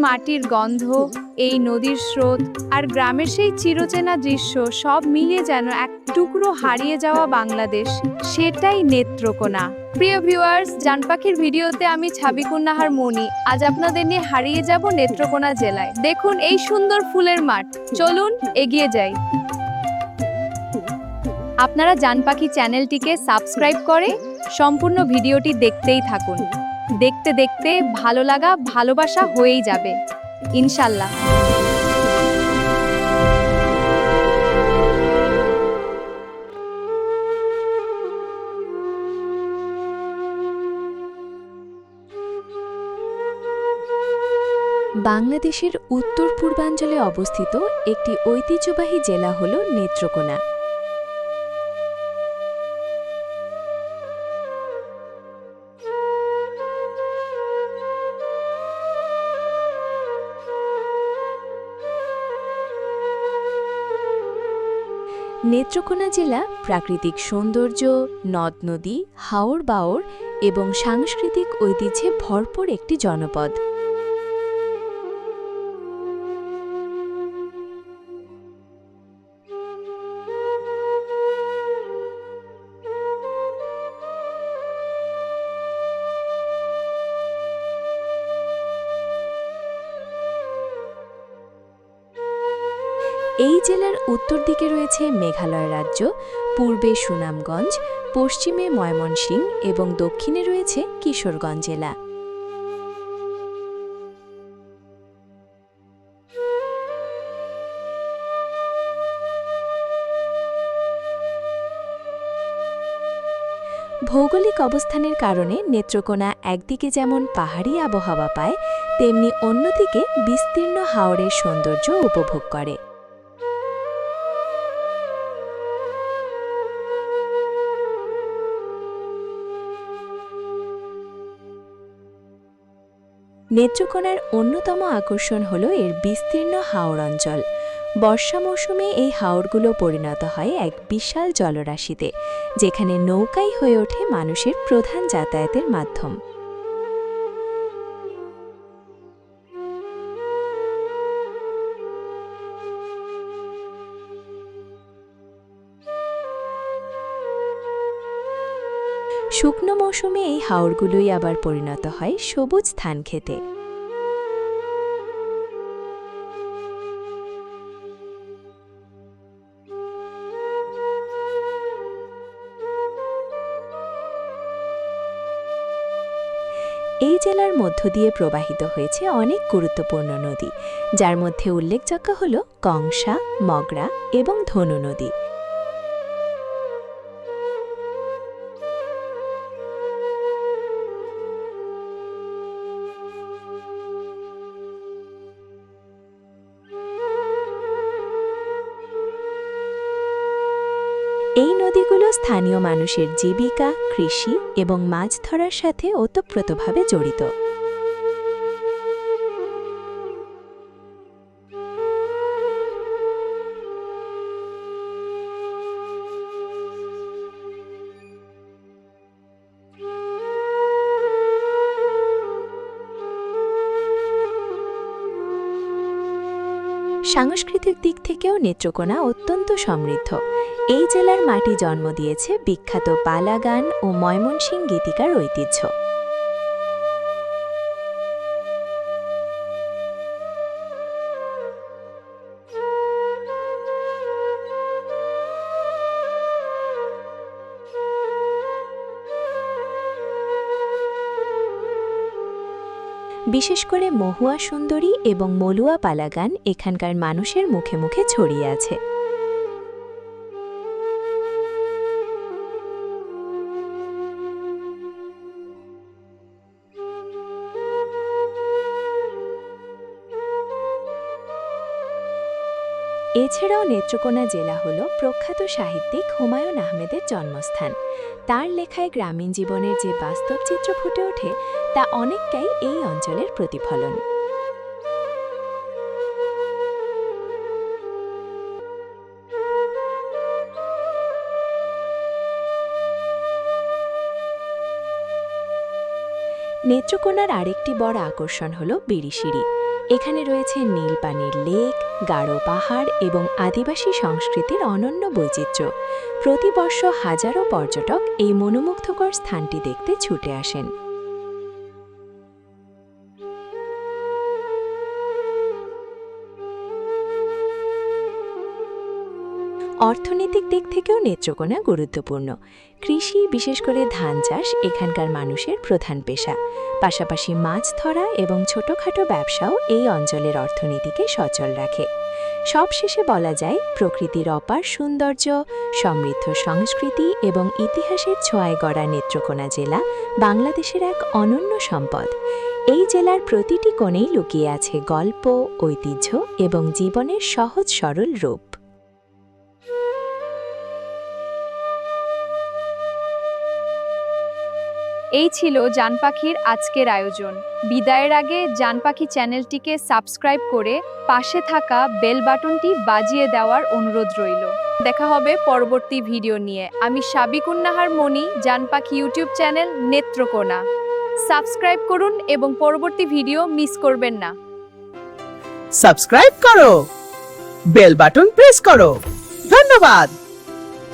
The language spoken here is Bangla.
মাটির গন্ধ, এই নদীর স্রোত আর গ্রামের সেই চিরচেনা দৃশ্য সব মিলিয়ে যেন এক টুকরো হারিয়ে যাওয়া বাংলাদেশ, সেটাই নেত্রকোনা। প্রিয় ভিউয়ার্স, জান পাখির ভিডিওতে আমি ছাবিকুন্নাহার মনি আজ আপনাদের নিয়ে হারিয়ে যাব নেত্রকোনা জেলায়। দেখুন এই সুন্দর ফুলের মাঠ, চলুন এগিয়ে যাই। আপনারা জান পাখি চ্যানেলটিকে সাবস্ক্রাইব করে সম্পূর্ণ ভিডিওটি দেখতেই থাকুন। দেখতে দেখতে ভালো লাগা ভালোবাসা হয়েই যাবে ইনশাল্লাহ। বাংলাদেশের উত্তর পূর্বাঞ্চলে অবস্থিত একটি ঐতিহ্যবাহী জেলা হল নেত্রকোনা। নেত্রকোনা জেলা প্রাকৃতিক সৌন্দর্য, নদ-নদী, হাওর-বাওর এবং সাংস্কৃতিক ঐতিহ্যে ভরপুর একটি জনপদ। এই জেলার উত্তর দিকে রয়েছে মেঘালয় রাজ্য, পূর্বে সুনামগঞ্জ, পশ্চিমে ময়মনসিংহ এবং দক্ষিণে রয়েছে কিশোরগঞ্জ জেলা। ভৌগোলিক অবস্থানের কারণে নেত্রকোনা একদিকে যেমন পাহাড়ি আবহাওয়া পায়, তেমনি অন্যদিকে বিস্তীর্ণ হাওরের সৌন্দর্য উপভোগ করে। নেত্রকোনার অন্যতম আকর্ষণ হল এর বিস্তীর্ণ হাওর অঞ্চল। বর্ষা মৌসুমে এই হাওরগুলো পরিণত হয় এক বিশাল জলরাশিতে, যেখানে নৌকাই হয়ে ওঠে মানুষের প্রধান যাতায়াতের মাধ্যম। শুকনো মৌসুমে এই হাওরগুলোই আবার পরিণত হয় সবুজ ধান খেতে। এই জেলার মধ্য দিয়ে প্রবাহিত হয়েছে অনেক গুরুত্বপূর্ণ নদী, যার মধ্যে উল্লেখযোগ্য হল কংসা, মগরা এবং ধনু নদী। এই নদীগুলো স্থানীয় মানুষের জীবিকা, কৃষি এবং মাছ ধরার সাথে ওতপ্রোতভাবে জড়িত। সাংস্কৃতিক দিক থেকেও নেত্রকোনা অত্যন্ত সমৃদ্ধ। এই জেলার মাটি জন্ম দিয়েছে বিখ্যাত পালা গান ও ময়মনসিংহ গীতিকার ঐতিহ্য। বিশেষ করে মহুয়া সুন্দরী এবং মলুয়া পালা গান এখানকার মানুষের মুখে মুখে ছড়িয়ে আছে। এছাড়াও নেত্রকোনা জেলা হল প্রখ্যাত সাহিত্যিক হুমায়ুন আহমেদের জন্মস্থান। তার লেখায় গ্রামীণ জীবনের যে বাস্তব চিত্র ফুটে ওঠে, তা অনেকটাই এই অঞ্চলের প্রতিফলন। নেত্রকোনার আরেকটি বড় আকর্ষণ হল বিড়িশিড়ি। এখানে রয়েছে নীল পানির লেক, গাঢ় পাহাড় এবং আদিবাসী সংস্কৃতির অনন্য বৈচিত্র্য। প্রতি বর্ষ হাজারো পর্যটক এই মনোমুগ্ধকর স্থানটি দেখতে ছুটে আসেন। অর্থনৈতিক দিক থেকেও নেত্রকোনা গুরুত্বপূর্ণ। কৃষি, বিশেষ করে ধান চাষ এখানকার মানুষের প্রধান পেশা। পাশাপাশি মাছ ধরা এবং ছোটখাটো ব্যবসাও এই অঞ্চলের অর্থনীতিকে সচল রাখে। সবশেষে বলা যায়, প্রকৃতির অপার সৌন্দর্য, সমৃদ্ধ সংস্কৃতি এবং ইতিহাসের ছোঁয়ায় গড়া নেত্রকোনা জেলা বাংলাদেশের এক অনন্য সম্পদ। এই জেলার প্রতিটি কোণেই লুকিয়ে আছে গল্প, ঐতিহ্য এবং জীবনের সহজ সরল রূপ। এই ছিল জান পাখির আজকের আয়োজন। বিদায়ের আগে জান পাখি চ্যানেলটিকে সাবস্ক্রাইব করে পাশে থাকা বেল বাটনটি বাজিয়ে দেওয়ার অনুরোধ রইল। দেখা হবে পরবর্তী ভিডিও নিয়ে। আমি সাবিকুন নাহার মনি, জান পাখি ইউটিউব চ্যানেল নেত্রকোনা। সাবস্ক্রাইব করুন এবং পরবর্তী ভিডিও মিস করবেন না। সাবস্ক্রাইব করো, বেল বাটন প্রেস করো। ধন্যবাদ।